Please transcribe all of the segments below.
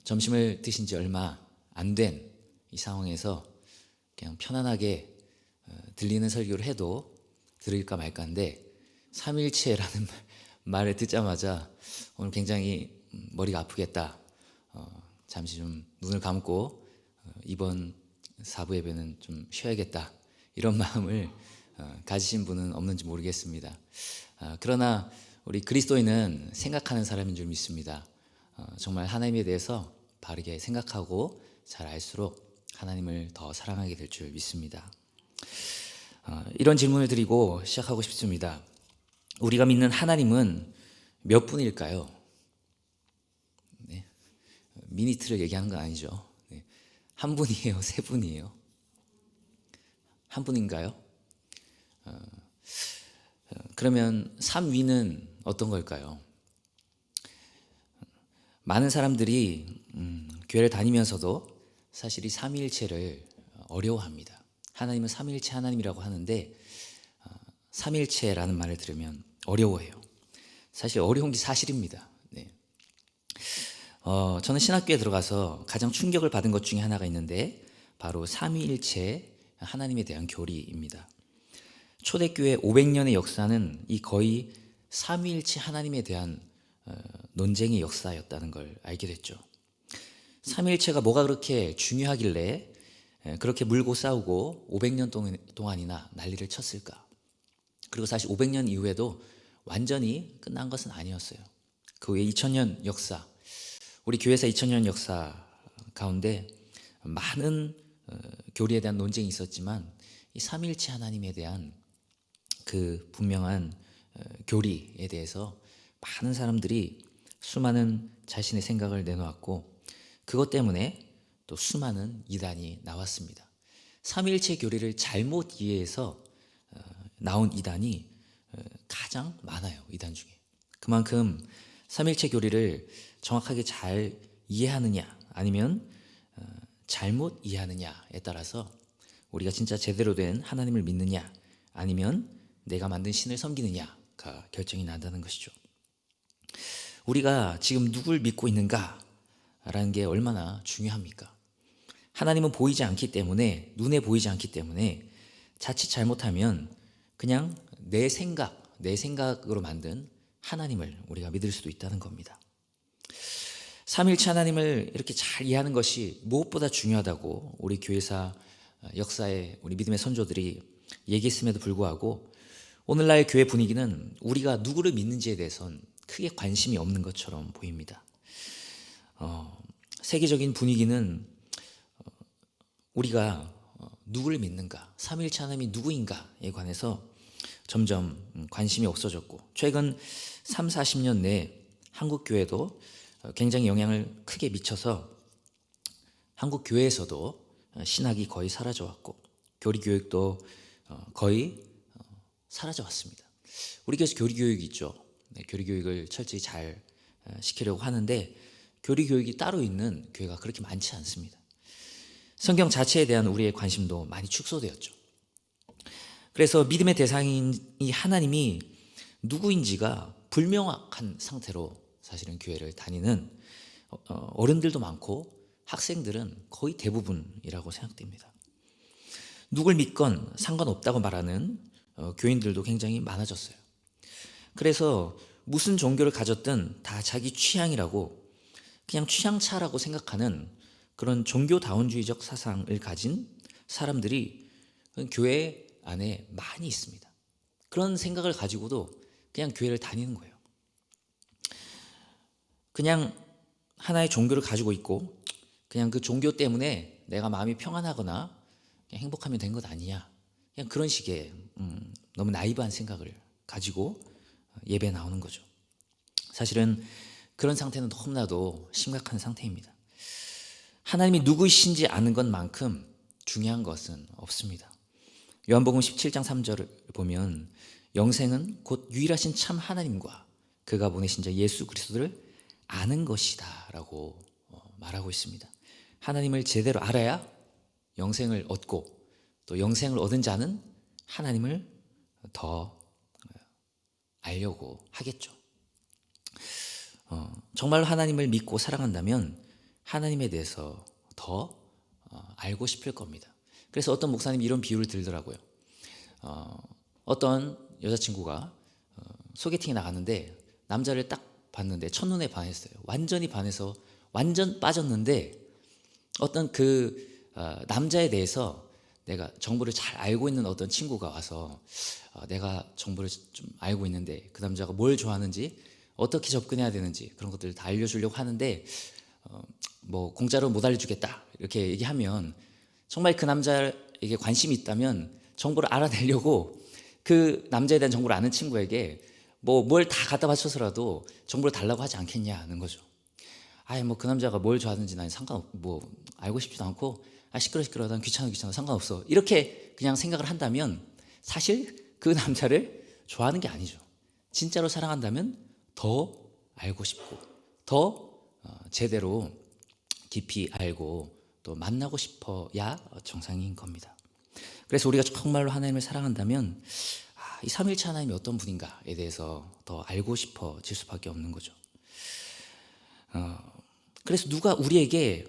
점심을 드신 지 얼마 안 된 이 상황에서 그냥 편안하게 들리는 설교를 해도 들을까 말까인데 삼일체라는 말을 듣자마자 오늘 굉장히 머리가 아프겠다. 잠시 좀 눈을 감고 이번 사부 예배는 좀 쉬어야겠다. 이런 마음을 가지신 분은 없는지 모르겠습니다. 그러나 우리 그리스도인은 생각하는 사람인 줄 믿습니다. 정말 하나님에 대해서 바르게 생각하고 잘 알수록 하나님을 더 사랑하게 될 줄 믿습니다. 이런 질문을 드리고 시작하고 싶습니다. 우리가 믿는 하나님은 몇 분일까요? 네. 미니트를 얘기하는 건 아니죠. 네. 한 분이에요? 세 분이에요? 한 분인가요? 그러면 삼위는 어떤 걸까요? 많은 사람들이 교회를 다니면서도 사실 이 삼위일체를 어려워합니다. 하나님은 삼위일체 하나님이라고 하는데 삼위일체라는 말을 들으면 어려워해요. 사실 어려운 게 사실입니다. 네. 저는 신학교에 들어가서 가장 충격을 받은 것 중에 하나가 있는데 바로 삼위일체 하나님에 대한 교리입니다. 초대교회 500년의 역사는 이 거의 삼위일체 하나님에 대한 논쟁의 역사였다는 걸 알게 됐죠. 삼위일체가 뭐가 그렇게 중요하길래 그렇게 물고 싸우고 500년 동안이나 난리를 쳤을까? 그리고 사실 500년 이후에도 완전히 끝난 것은 아니었어요. 그 후에 2000년 역사, 우리 교회사 2000년 역사 가운데 많은 교리에 대한 논쟁이 있었지만 이 삼위일체 하나님에 대한 그 분명한 교리에 대해서 많은 사람들이 수많은 자신의 생각을 내놓았고 그것 때문에 또 수많은 이단이 나왔습니다. 삼위일체 교리를 잘못 이해해서 나온 이단이 가장 많아요. 이단 중에. 그만큼 삼위일체 교리를 정확하게 잘 이해하느냐 아니면 잘못 이해하느냐에 따라서 우리가 진짜 제대로 된 하나님을 믿느냐 아니면 내가 만든 신을 섬기느냐가 결정이 난다는 것이죠. 우리가 지금 누굴 믿고 있는가라는 게 얼마나 중요합니까? 하나님은 보이지 않기 때문에, 눈에 보이지 않기 때문에 자칫 잘못하면 그냥 내 생각으로 만든 하나님을 우리가 믿을 수도 있다는 겁니다. 삼위일체 하나님을 이렇게 잘 이해하는 것이 무엇보다 중요하다고 우리 교회사 역사에 우리 믿음의 선조들이 얘기했음에도 불구하고 오늘날 교회 분위기는 우리가 누구를 믿는지에 대해서는 크게 관심이 없는 것처럼 보입니다. 세계적인 분위기는 우리가 누구를 믿는가, 삼위일체 하나님이 누구인가에 관해서 점점 관심이 없어졌고 최근 3, 40년 내에 한국 교회도 굉장히 영향을 크게 미쳐서 한국 교회에서도 신학이 거의 사라져왔고 교리 교육도 거의 사라져왔습니다. 우리 교회에서 교리 교육이 있죠. 교리 교육을 철저히 잘 시키려고 하는데 교리 교육이 따로 있는 교회가 그렇게 많지 않습니다. 성경 자체에 대한 우리의 관심도 많이 축소되었죠. 그래서 믿음의 대상인 이 하나님이 누구인지가 불명확한 상태로 사실은 교회를 다니는 어른들도 많고 학생들은 거의 대부분이라고 생각됩니다. 누굴 믿건 상관없다고 말하는 교인들도 굉장히 많아졌어요. 그래서 무슨 종교를 가졌든 다 자기 취향이라고 그냥 취향차라고 생각하는 그런 종교다원주의적 사상을 가진 사람들이 교회 안에 많이 있습니다. 그런 생각을 가지고도 그냥 교회를 다니는 거예요. 그냥 하나의 종교를 가지고 있고 그냥 그 종교 때문에 내가 마음이 평안하거나 그냥 행복하면 된 것 아니냐, 그냥 그런 식의 너무 나이브한 생각을 가지고 예배에 나오는 거죠. 사실은 그런 상태는 너무나도 심각한 상태입니다. 하나님이 누구이신지 아는 것만큼 중요한 것은 없습니다. 요한복음 17장 3절을 보면 영생은 곧 유일하신 참 하나님과 그가 보내신 자 예수 그리스도를 아는 것이다 라고 말하고 있습니다. 하나님을 제대로 알아야 영생을 얻고 또 영생을 얻은 자는 하나님을 더 알려고 하겠죠. 정말로 하나님을 믿고 사랑한다면 하나님에 대해서 더 알고 싶을 겁니다. 그래서 어떤 목사님이 이런 비유를 들더라고요. 어떤 여자친구가 소개팅에 나갔는데 남자를 딱 봤는데 첫눈에 반했어요. 완전히 반해서 완전 빠졌는데 어떤 남자에 대해서 내가 정보를 잘 알고 있는 어떤 친구가 와서 내가 정보를 좀 알고 있는데 그 남자가 뭘 좋아하는지 어떻게 접근해야 되는지 그런 것들을 다 알려주려고 하는데 뭐 공짜로 못 알려주겠다 이렇게 얘기하면 정말 그 남자에게 관심이 있다면 정보를 알아내려고 그 남자에 대한 정보를 아는 친구에게 뭘 다 갖다 바쳐서라도 정보를 달라고 하지 않겠냐는 거죠. 아예 뭐 그 남자가 뭘 좋아하는지 난 알고 싶지도 않고 시끄러 난 귀찮아 상관없어 이렇게 그냥 생각을 한다면 사실 그 남자를 좋아하는 게 아니죠. 진짜로 사랑한다면 더 알고 싶고 더 제대로 깊이 알고 또 만나고 싶어야 정상인 겁니다. 그래서 우리가 정말로 하나님을 사랑한다면 이 삼위일체 하나님이 어떤 분인가에 대해서 더 알고 싶어질 수밖에 없는 거죠. 그래서 누가 우리에게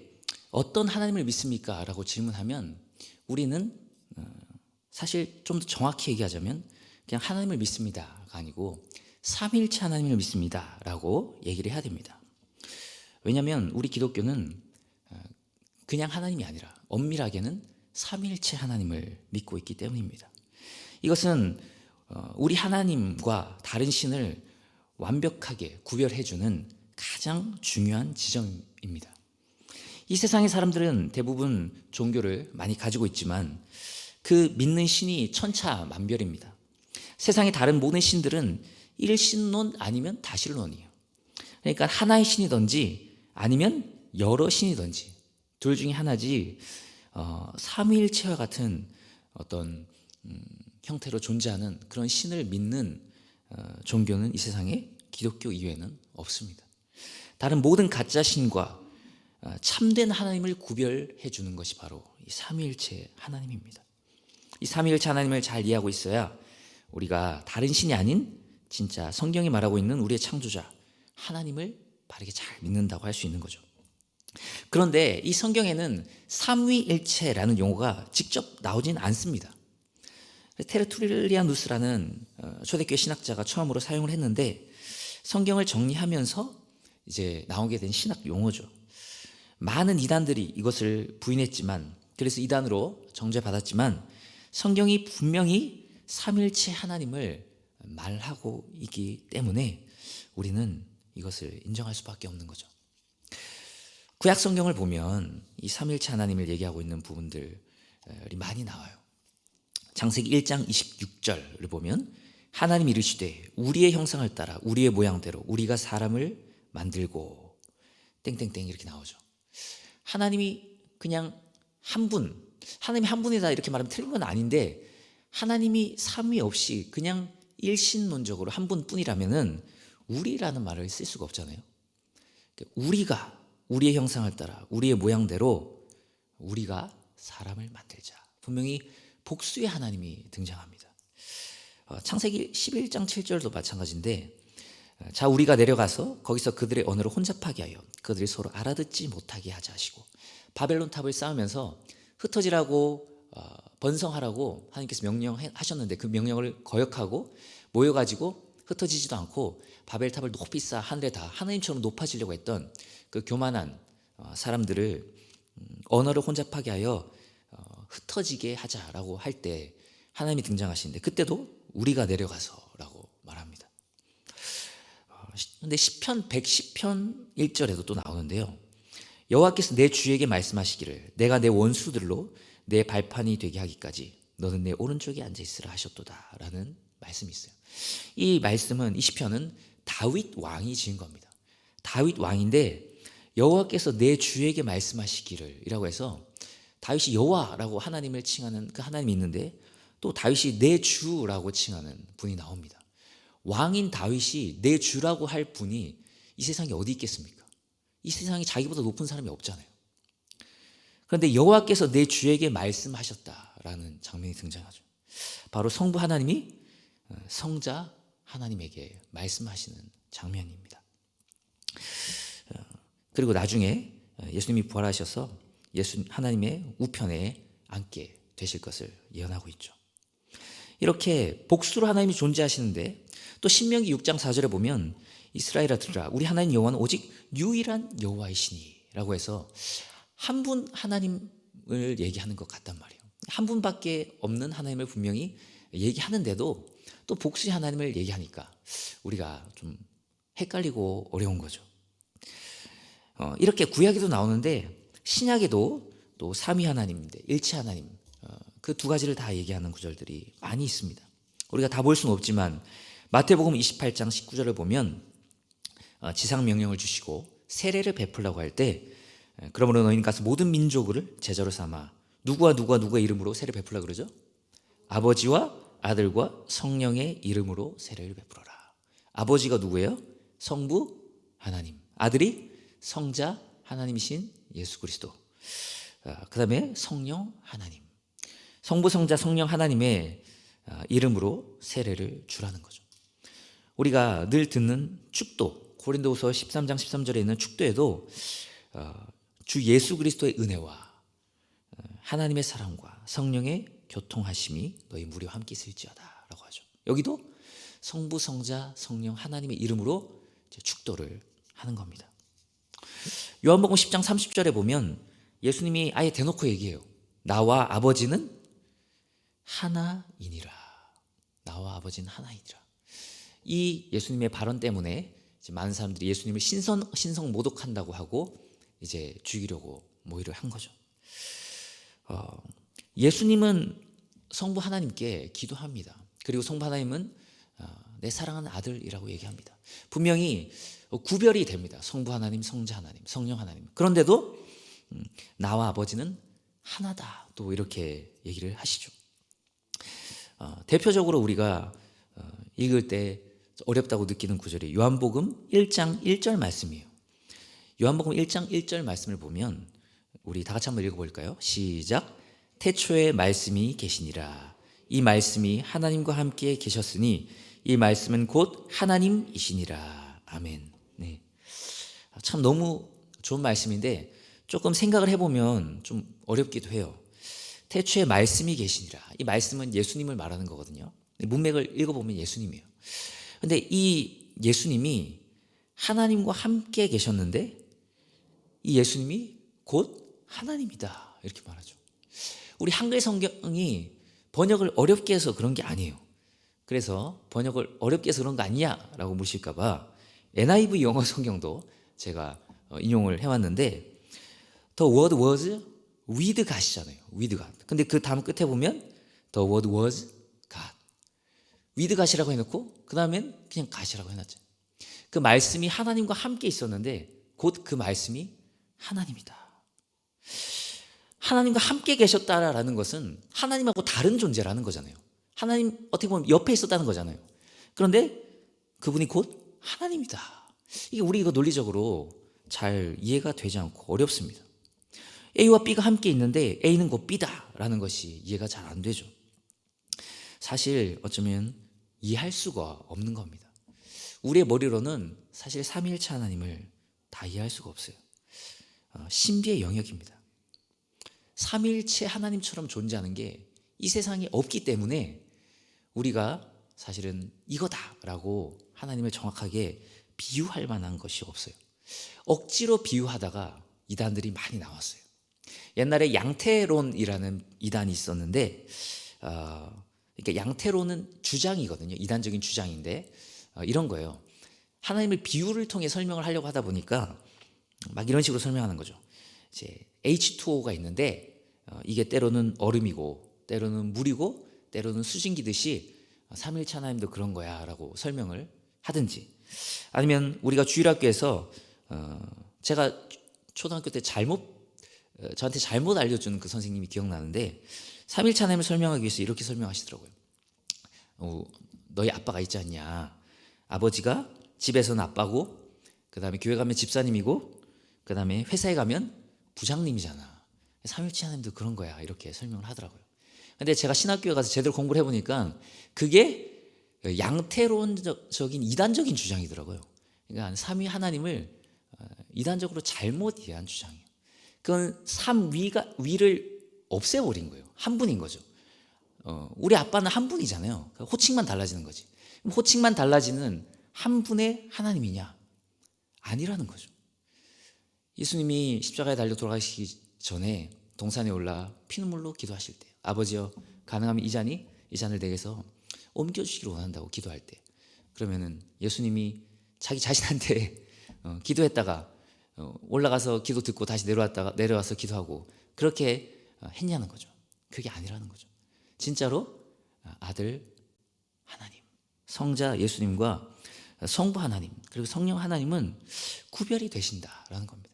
어떤 하나님을 믿습니까? 라고 질문하면 우리는 사실 좀 더 정확히 얘기하자면 그냥 하나님을 믿습니다가 아니고 삼위일체 하나님을 믿습니다 라고 얘기를 해야 됩니다. 왜냐하면 우리 기독교는 그냥 하나님이 아니라 엄밀하게는 삼위일체 하나님을 믿고 있기 때문입니다. 이것은 우리 하나님과 다른 신을 완벽하게 구별해주는 가장 중요한 지점입니다. 이 세상의 사람들은 대부분 종교를 많이 가지고 있지만 그 믿는 신이 천차만별입니다. 세상의 다른 모든 신들은 일신론 아니면 다신론이에요. 그러니까 하나의 신이든지 아니면 여러 신이든지 둘 중에 하나지 삼위일체와 같은 어떤 형태로 존재하는 그런 신을 믿는 종교는 이 세상에 기독교 이외에는 없습니다. 다른 모든 가짜 신과 참된 하나님을 구별해 주는 것이 바로 이 삼위일체 하나님입니다. 이 삼위일체 하나님을 잘 이해하고 있어야 우리가 다른 신이 아닌 진짜 성경이 말하고 있는 우리의 창조자 하나님을 바르게 잘 믿는다고 할 수 있는 거죠. 그런데 이 성경에는 삼위일체라는 용어가 직접 나오진 않습니다. 테르툴리아누스라는 초대교회 신학자가 처음으로 사용을 했는데 성경을 정리하면서 이제 나오게 된 신학 용어죠. 많은 이단들이 이것을 부인했지만 그래서 이단으로 정죄받았지만 성경이 분명히 삼위일체 하나님을 말하고 있기 때문에 우리는 이것을 인정할 수밖에 없는 거죠. 구약 성경을 보면 이 삼위일체 하나님을 얘기하고 있는 부분들이 많이 나와요. 창세기 1장 26절을 보면 하나님이 이르시되 우리의 형상을 따라 우리의 모양대로 우리가 사람을 만들고 땡땡땡 이렇게 나오죠. 하나님이 그냥 하나님이 한 분이다 이렇게 말하면 틀린 건 아닌데 하나님이 삼위 없이 그냥 일신론적으로 한 분뿐이라면은 우리라는 말을 쓸 수가 없잖아요. 우리가 우리의 형상을 따라 우리의 모양대로 우리가 사람을 만들자. 분명히 복수의 하나님이 등장합니다. 창세기 11장 7절도 마찬가지인데 자 우리가 내려가서 거기서 그들의 언어를 혼잡하게 하여 그들이 서로 알아듣지 못하게 하자 하시고 바벨론 탑을 쌓으면서 흩어지라고 번성하라고 하나님께서 명령하셨는데 그 명령을 거역하고 모여가지고 흩어지지도 않고 바벨탑을 높이 쌓아 하늘에 다 하나님처럼 높아지려고 했던 그 교만한 사람들을 언어를 혼잡하게 하여 ht어지게 하자라고 할 때 하나님이 등장하시는데 그때도 우리가 내려가서라고 말합니다. 근데 시편 110편 1절에도 또 나오는데요. 여호와께서 내 주에게 말씀하시기를 내가 내 원수들로 내 발판이 되게 하기까지 너는 내 오른쪽에 앉아 있으라 하셨도다 라는 말씀이 있어요. 이 말씀은 이 시편은 다윗 왕이 지은 겁니다. 다윗 왕인데 여호와께서 내 주에게 말씀하시기를 이라고 해서 다윗이 여호와라고 하나님을 칭하는 그 하나님이 있는데 또 다윗이 내 주라고 칭하는 분이 나옵니다. 왕인 다윗이 내 주라고 할 분이 이 세상에 어디 있겠습니까? 이 세상에 자기보다 높은 사람이 없잖아요. 그런데 여호와께서 내 주에게 말씀하셨다라는 장면이 등장하죠. 바로 성부 하나님이 성자 하나님에게 말씀하시는 장면입니다. 그리고 나중에 예수님이 부활하셔서 하나님의 우편에 앉게 되실 것을 예언하고 있죠. 이렇게 복수로 하나님이 존재하시는데 또 신명기 6장 4절에 보면 이스라엘아 들으라 우리 하나님 여호와는 오직 유일한 여호와이시니 라고 해서 한 분 하나님을 얘기하는 것 같단 말이에요. 한 분밖에 없는 하나님을 분명히 얘기하는데도 또 복수의 하나님을 얘기하니까 우리가 좀 헷갈리고 어려운 거죠. 이렇게 구약에도 나오는데 신약에도 또 삼위 하나님인데 일체 하나님 그 두 가지를 다 얘기하는 구절들이 많이 있습니다. 우리가 다 볼 수는 없지만 마태복음 28장 19절을 보면 지상 명령을 주시고 세례를 베풀라고 할 때 그러므로 너희는 가서 모든 민족을 제자로 삼아 누구의 이름으로 세례 베풀라 그러죠? 아버지와 아들과 성령의 이름으로 세례를 베풀어라. 아버지가 누구예요? 성부 하나님. 아들이 성자 하나님이신 예수 그리스도. 그 다음에 성령 하나님. 성부 성자 성령 하나님의 이름으로 세례를 주라는 거죠. 우리가 늘 듣는 축도, 고린도후서 13장 13절에 있는 축도에도 주 예수 그리스도의 은혜와 하나님의 사랑과 성령의 교통하심이 너희 무리와 함께 있을지어다 라고 하죠. 여기도 성부 성자 성령 하나님의 이름으로 축도를 하는 겁니다. 요한복음 10장 30절에 보면 예수님이 아예 대놓고 얘기해요. 나와 아버지는 하나이니라. 나와 아버지는 하나이니라. 이 예수님의 발언 때문에 이제 많은 사람들이 예수님을 신성 모독한다고 하고 이제 죽이려고 모의를 한 거죠. 예수님은 성부 하나님께 기도합니다. 그리고 성부 하나님은 내 사랑하는 아들이라고 얘기합니다. 분명히 구별이 됩니다. 성부 하나님, 성자 하나님, 성령 하나님. 그런데도 나와 아버지는 하나다. 또 이렇게 얘기를 하시죠. 대표적으로 우리가 읽을 때 어렵다고 느끼는 구절이 요한복음 1장 1절 말씀이에요. 요한복음 1장 1절 말씀을 보면 우리 다 같이 한번 읽어볼까요? 시작. 태초에 말씀이 계시니라. 이 말씀이 하나님과 함께 계셨으니 이 말씀은 곧 하나님이시니라. 아멘. 네. 참 너무 좋은 말씀인데 조금 생각을 해보면 좀 어렵기도 해요. 태초에 말씀이 계시니라. 이 말씀은 예수님을 말하는 거거든요. 문맥을 읽어보면 예수님이에요. 근데 이 예수님이 하나님과 함께 계셨는데 이 예수님이 곧 하나님이다. 이렇게 말하죠. 우리 한글 성경이 번역을 어렵게 해서 그런 게 아니에요. 그래서 번역을 어렵게 해서 그런 거 아니냐 라고 물으실까 봐 NIV 영어 성경도 제가 인용을 해왔는데 The word was with God이잖아요. with God. 근데 그 다음 끝에 보면 The word was God. with God이라고 해놓고 그 다음엔 그냥 God이라고 해놨죠. 그 말씀이 하나님과 함께 있었는데 곧 그 말씀이 하나님이다. 하나님과 함께 계셨다라는 것은 하나님하고 다른 존재라는 거잖아요. 하나님 어떻게 보면 옆에 있었다는 거잖아요. 그런데 그분이 곧 하나님이다. 이게 우리 이거 논리적으로 잘 이해가 되지 않고 어렵습니다. A와 B가 함께 있는데 A는 곧 B다라는 것이 이해가 잘 안 되죠. 사실 어쩌면 이해할 수가 없는 겁니다. 우리의 머리로는 사실 삼위일체 하나님을 다 이해할 수가 없어요. 신비의 영역입니다. 삼위일체 하나님처럼 존재하는 게 이 세상에 없기 때문에 우리가 사실은 이거다라고 하나님을 정확하게 비유할 만한 것이 없어요. 억지로 비유하다가 이단들이 많이 나왔어요. 옛날에 양태론이라는 이단이 있었는데 그러니까 양태론은 주장이거든요. 이단적인 주장인데 이런 거예요. 하나님을 비유를 통해 설명을 하려고 하다 보니까 막 이런 식으로 설명하는 거죠. 이제 H2O가 있는데 이게 때로는 얼음이고 때로는 물이고 때로는 수증기듯이 삼위일체 하나님도 그런 거야 라고 설명을 하든지 아니면 우리가 주일학교에서 제가 초등학교 때 저한테 잘못 알려준 그 선생님이 기억나는데 삼위일체 하나님을 설명하기 위해서 이렇게 설명하시더라고요. 너희 아빠가 있지 않냐. 아버지가 집에서는 아빠고 그 다음에 교회 가면 집사님이고 그 다음에 회사에 가면 부장님이잖아. 삼위일체 하나님도 그런 거야 이렇게 설명을 하더라고요. 근데 제가 신학교에 가서 제대로 공부를 해보니까 그게 양태론적인 이단적인 주장이더라고요. 그러니까 삼위 하나님을 이단적으로 잘못 이해한 주장이에요. 그건 위를 없애버린 거예요. 한 분인 거죠. 우리 아빠는 한 분이잖아요. 호칭만 달라지는 거지. 호칭만 달라지는 한 분의 하나님이냐? 아니라는 거죠. 예수님이 십자가에 달려 돌아가시기 전에 동산에 올라 피눈물로 기도하실 때, 아버지여 가능하면 이 잔을 내게서 옮겨주시기를 원한다고 기도할 때, 그러면은 예수님이 자기 자신한테 기도했다가 올라가서 기도 듣고 다시 내려와서 기도하고 그렇게 했냐는 거죠. 그게 아니라는 거죠. 진짜로 아들 하나님, 성자 예수님과 성부 하나님, 그리고 성령 하나님은 구별이 되신다라는 겁니다.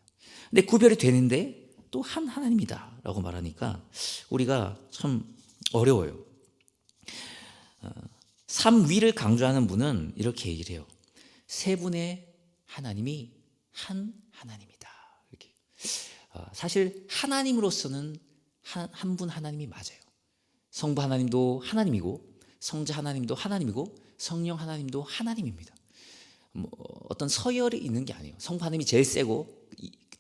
근데 구별이 되는데 또 한 하나님이다라고 말하니까 우리가 참 어려워요. 삼위를 강조하는 분은 이렇게 얘기를 해요. 세 분의 하나님이 한 하나님이다. 이렇게. 사실 하나님으로서는 한 분 하나님이 맞아요. 성부 하나님도 하나님이고, 성자 하나님도 하나님이고, 성령 하나님도 하나님입니다. 어떤 서열이 있는 게 아니에요. 성부 하나님이 제일 세고,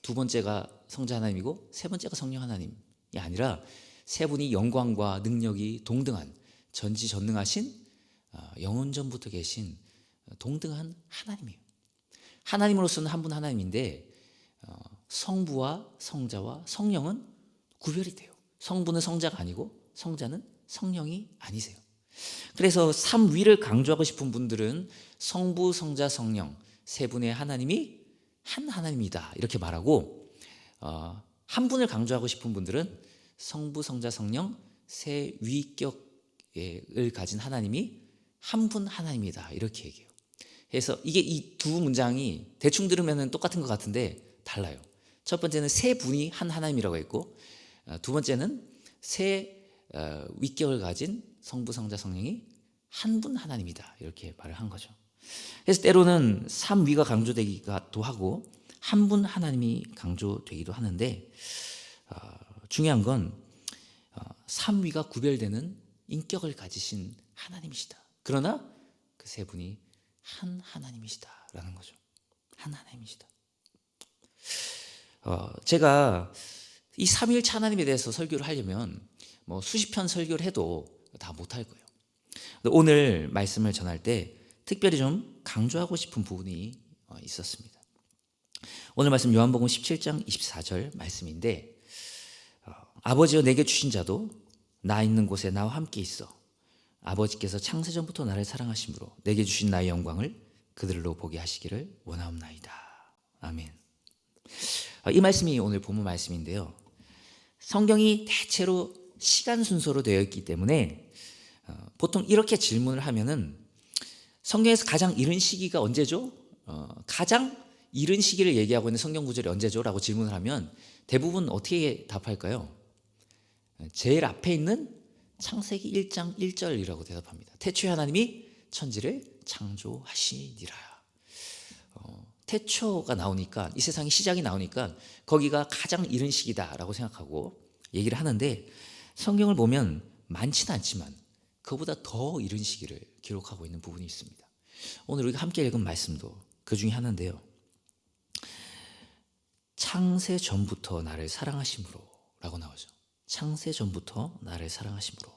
두 번째가 성자 하나님이고, 세 번째가 성령 하나님이 아니라 세 분이 영광과 능력이 동등한, 전지전능하신, 영원전부터 계신 동등한 하나님이에요. 하나님으로서는 한 분 하나님인데 성부와 성자와 성령은 구별이 돼요. 성부는 성자가 아니고 성자는 성령이 아니세요. 그래서 삼위를 강조하고 싶은 분들은 성부, 성자, 성령 세 분의 하나님이 한 하나님이다 이렇게 말하고, 한 분을 강조하고 싶은 분들은 성부, 성자, 성령 세 위격을 가진 하나님이 한 분 하나님이다 이렇게 얘기해요. 그래서 이게 이 두 문장이 대충 들으면 똑같은 것 같은데 달라요. 첫 번째는 세 분이 한 하나님이라고 했고, 두 번째는 세 위격을 가진 성부, 성자, 성령이 한 분 하나님이다 이렇게 말을 한 거죠. 그래서 때로는 삼위가 강조되기도 하고 한 분 하나님이 강조되기도 하는데, 중요한 건 삼위가 구별되는 인격을 가지신 하나님이시다. 그러나 그 세 분이 한 하나님이시다라는 거죠. 한 하나님이시다. 제가 이 삼위일체 하나님에 대해서 설교를 하려면 뭐 수십 편 설교를 해도 다 못할 거예요. 오늘 말씀을 전할 때 특별히 좀 강조하고 싶은 부분이 있었습니다. 오늘 말씀 요한복음 17장 24절 말씀인데, 아버지여 내게 주신 자도 나 있는 곳에 나와 함께 있어 아버지께서 창세전부터 나를 사랑하심으로 내게 주신 나의 영광을 그들로 보게 하시기를 원하옵나이다. 아멘. 이 말씀이 오늘 본문 말씀인데요. 성경이 대체로 시간 순서로 되어 있기 때문에 보통 이렇게 질문을 하면은 성경에서 가장 이른 시기가 언제죠? 가장 이른 시기를 얘기하고 있는 성경 구절이 언제죠? 라고 질문을 하면 대부분 어떻게 답할까요? 제일 앞에 있는 창세기 1장 1절이라고 대답합니다. 태초에 하나님이 천지를 창조하시니라. 태초가 나오니까, 이 세상의 시작이 나오니까 거기가 가장 이른 시기다라고 생각하고 얘기를 하는데, 성경을 보면 많지는 않지만 그보다 더 이른 시기를 기록하고 있는 부분이 있습니다. 오늘 우리가 함께 읽은 말씀도 그 중에 하나인데요. 창세 전부터 나를 사랑하심으로 라고 나오죠. 창세 전부터 나를 사랑하심으로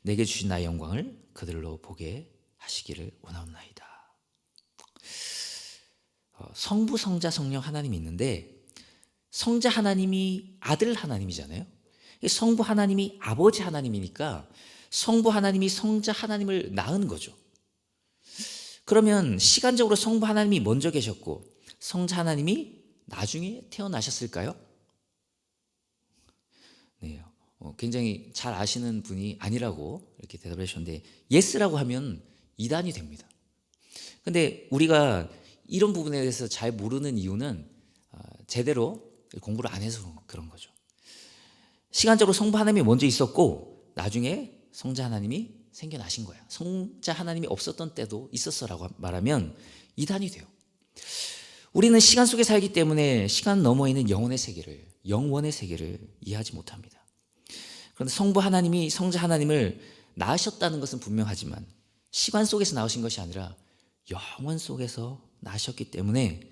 내게 주신 나의 영광을 그들로 보게 하시기를 원하옵나이다. 성부, 성자, 성령 하나님이 있는데, 성자 하나님이 아들 하나님이잖아요. 성부 하나님이 아버지 하나님이니까 성부 하나님이 성자 하나님을 낳은 거죠. 그러면 시간적으로 성부 하나님이 먼저 계셨고 성자 하나님이 나중에 태어나셨을까요? 네, 굉장히 잘 아시는 분이 아니라고 이렇게 대답을 하셨는데, 예스라고 하면 이단이 됩니다. 근데 우리가 이런 부분에 대해서 잘 모르는 이유는 제대로 공부를 안 해서 그런 거죠. 시간적으로 성부 하나님이 먼저 있었고 나중에 성자 하나님이 생겨나신 거야. 성자 하나님이 없었던 때도 있었어라고 말하면 이단이 돼요. 우리는 시간 속에 살기 때문에 시간 너머에 있는 영원의 세계를 이해하지 못합니다. 그런데 성부 하나님이 성자 하나님을 낳으셨다는 것은 분명하지만 시간 속에서 나오신 것이 아니라 영원 속에서 나셨기 때문에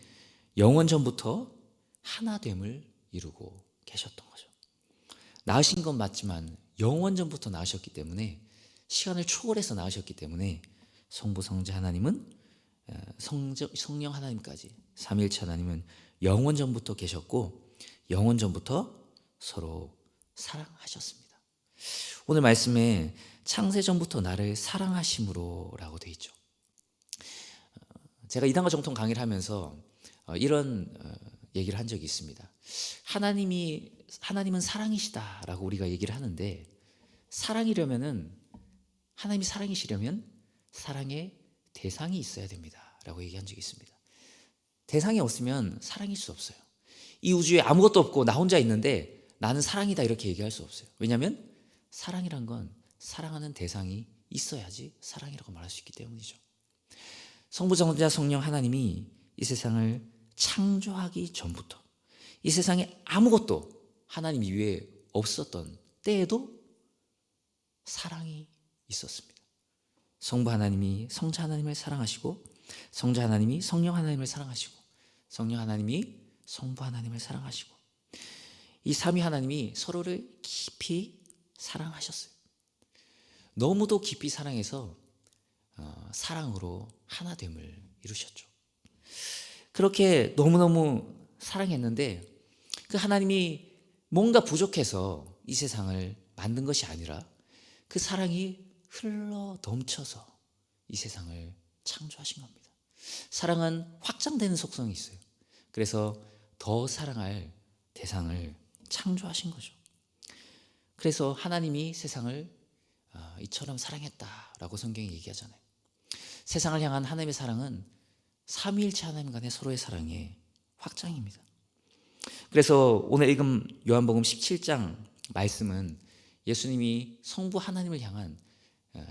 영원전부터 하나됨을 이루고 계셨던 거죠. 낳으신 건 맞지만 영원전부터 낳으셨기 때문에, 시간을 초월해서 낳으셨기 때문에 성부 성자 하나님은 성령 하나님까지, 삼위일체 하나님은 영원전부터 계셨고 영원전부터 서로 사랑하셨습니다. 오늘 말씀에 창세전부터 나를 사랑하심으로 라고 되어 있죠. 제가 이단과 정통 강의를 하면서 이런 얘기를 한 적이 있습니다. 하나님은 사랑이시다라고 우리가 얘기를 하는데, 하나님이 사랑이시려면 사랑의 대상이 있어야 됩니다라고 얘기한 적이 있습니다. 대상이 없으면 사랑일 수 없어요. 이 우주에 아무것도 없고 나 혼자 있는데 나는 사랑이다 이렇게 얘기할 수 없어요. 왜냐하면 사랑이란 건 사랑하는 대상이 있어야지 사랑이라고 말할 수 있기 때문이죠. 성부 성자 성령 하나님이 이 세상을 창조하기 전부터, 이 세상에 아무것도 하나님 이외에 없었던 때에도 사랑이 있었습니다. 성부 하나님이 성자 하나님을 사랑하시고, 성자 하나님이 성령 하나님을 사랑하시고, 성령 하나님이 성부 하나님을 사랑하시고, 이 삼위 하나님이 서로를 깊이 사랑하셨어요. 너무도 깊이 사랑해서 사랑으로 하나됨을 이루셨죠. 그렇게 너무너무 사랑했는데, 그 하나님이 뭔가 부족해서 이 세상을 만든 것이 아니라 그 사랑이 흘러 넘쳐서 이 세상을 창조하신 겁니다. 사랑은 확장되는 속성이 있어요. 그래서 더 사랑할 대상을 창조하신 거죠. 그래서 하나님이 세상을 이처럼 사랑했다라고 성경이 얘기하잖아요. 세상을 향한 하나님의 사랑은 삼위일체 하나님 간의 서로의 사랑의 확장입니다. 그래서 오늘 읽은 요한복음 17장 말씀은 예수님이 성부 하나님을 향한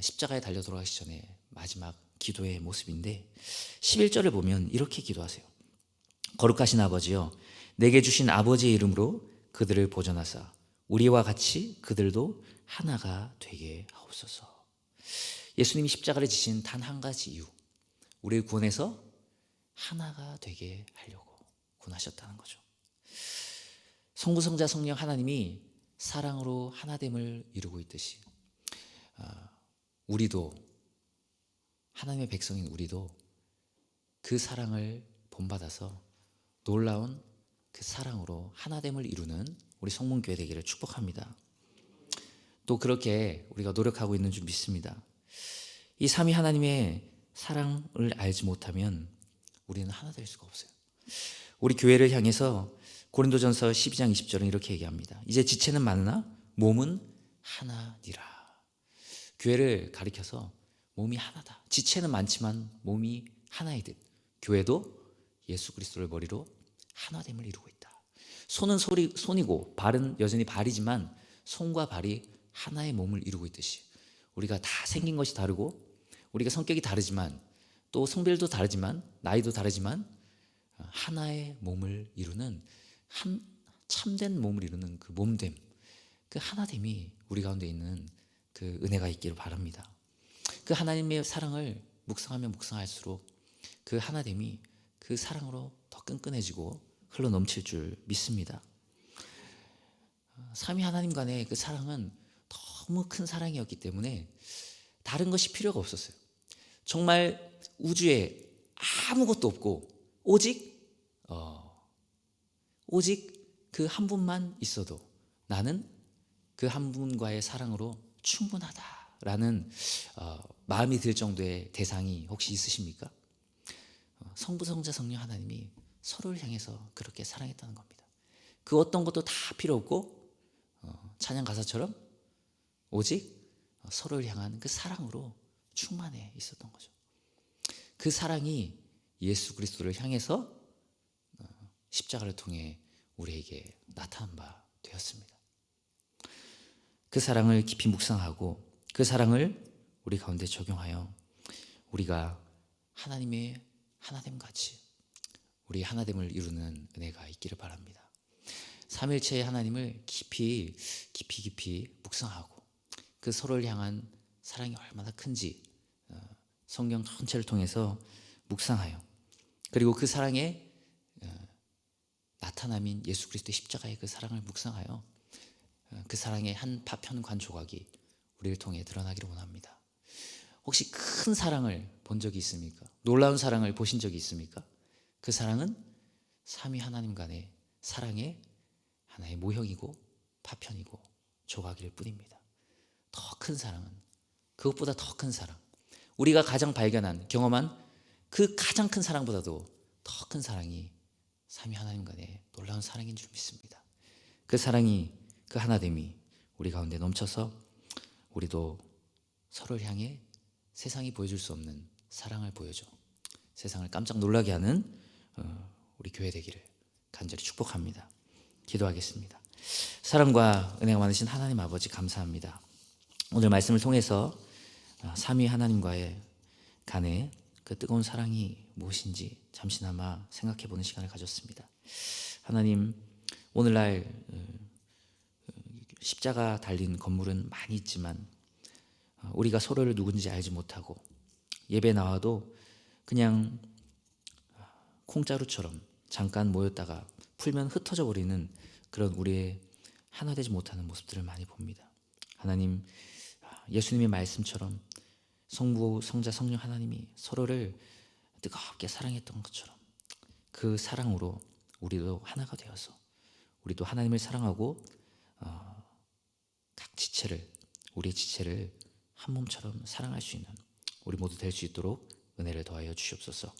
십자가에 달려 돌아가시기 전에 마지막 기도의 모습인데, 11절을 보면 이렇게 기도하세요. 거룩하신 아버지여, 내게 주신 아버지의 이름으로 그들을 보존하사 우리와 같이 그들도 하나가 되게 하옵소서. 예수님이 십자가를 지신 단 한 가지 이유, 우리를 구원해서 하나가 되게 하려고 구원하셨다는 거죠. 성부 성자 성령 하나님이 사랑으로 하나됨을 이루고 있듯이, 우리도, 하나님의 백성인 우리도 그 사랑을 본받아서 놀라운 그 사랑으로 하나됨을 이루는 우리 성문교회 되기를 축복합니다. 또 그렇게 우리가 노력하고 있는 줄 믿습니다. 이 삼위 하나님의 사랑을 알지 못하면 우리는 하나 될 수가 없어요. 우리 교회를 향해서 고린도전서 12장 20절은 이렇게 얘기합니다. 이제 지체는 많으나 몸은 하나니라. 교회를 가리켜서 몸이 하나다. 지체는 많지만 몸이 하나이듯 교회도 예수 그리스도를 머리로 하나됨을 이루고 있다. 손은 손이고 발은 여전히 발이지만 손과 발이 하나의 몸을 이루고 있듯이, 우리가 다 생긴 것이 다르고 우리가 성격이 다르지만, 또 성별도 다르지만, 나이도 다르지만 하나의 몸을 이루는, 참된 몸을 이루는 그 몸됨, 그 하나됨이 우리 가운데 있는 그 은혜가 있기를 바랍니다. 그 하나님의 사랑을 묵상하면 묵상할수록 그 하나됨이 그 사랑으로 더 끈끈해지고 흘러 넘칠 줄 믿습니다. 삼위 하나님 간의 그 사랑은 너무 큰 사랑이었기 때문에 다른 것이 필요가 없었어요. 정말 우주에 아무것도 없고 오직 그 한 분만 있어도 나는 그 한 분과의 사랑으로 충분하다라는 마음이 들 정도의 대상이 혹시 있으십니까? 성부 성자 성령 하나님이 서로를 향해서 그렇게 사랑했다는 겁니다. 그 어떤 것도 다 필요 없고 찬양 가사처럼 오직 서로를 향한 그 사랑으로 충만해 있었던 거죠. 그 사랑이 예수 그리스도를 향해서 십자가를 통해 우리에게 나타난 바 되었습니다. 그 사랑을 깊이 묵상하고 그 사랑을 우리 가운데 적용하여 우리가 하나님의 하나됨같이 우리 하나됨을 이루는 은혜가 있기를 바랍니다. 삼일체의 하나님을 깊이 묵상하고 그 서로를 향한 사랑이 얼마나 큰지 성경 전체를 통해서 묵상하여, 그리고 그 사랑에 나타남인 예수 그리스도의 십자가의 그 사랑을 묵상하여 그 사랑의 한 파편관 조각이 우리를 통해 드러나기를 원합니다. 혹시 큰 사랑을 본 적이 있습니까? 놀라운 사랑을 보신 적이 있습니까? 그 사랑은 삼위 하나님 간의 사랑의 하나의 모형이고 파편이고 조각일 뿐입니다. 더 큰 사랑은, 그것보다 더 큰 사랑, 우리가 가장 발견한 경험한 그 가장 큰 사랑보다도 더 큰 사랑이 삼위 하나님 간의 놀라운 사랑인 줄 믿습니다. 그 사랑이, 그 하나됨이 우리 가운데 넘쳐서 우리도 서로를 향해 세상이 보여줄 수 없는 사랑을 보여줘 세상을 깜짝 놀라게 하는 우리 교회 되기를 간절히 축복합니다. 기도하겠습니다. 사랑과 은혜가 많으신 하나님 아버지, 감사합니다. 오늘 말씀을 통해서 삼위 하나님과의 간의 그 뜨거운 사랑이 무엇인지 잠시나마 생각해보는 시간을 가졌습니다. 하나님, 오늘날 십자가 달린 건물은 많이 있지만 우리가 서로를 누군지 알지 못하고 예배 나와도 그냥 콩자루처럼 잠깐 모였다가 풀면 흩어져 버리는 그런 우리의 하나 되지 못하는 모습들을 많이 봅니다. 하나님, 예수님의 말씀처럼 성부, 성자, 성령 하나님이 서로를 뜨겁게 사랑했던 것처럼 그 사랑으로 우리도 하나가 되어서 우리도 하나님을 사랑하고 각 지체를, 우리의 지체를 한 몸처럼 사랑할 수 있는 우리 모두 될 수 있도록 은혜를 더하여 주시옵소서.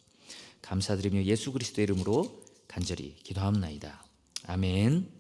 감사드리며 예수 그리스도의 이름으로 간절히 기도하옵나이다. 아멘.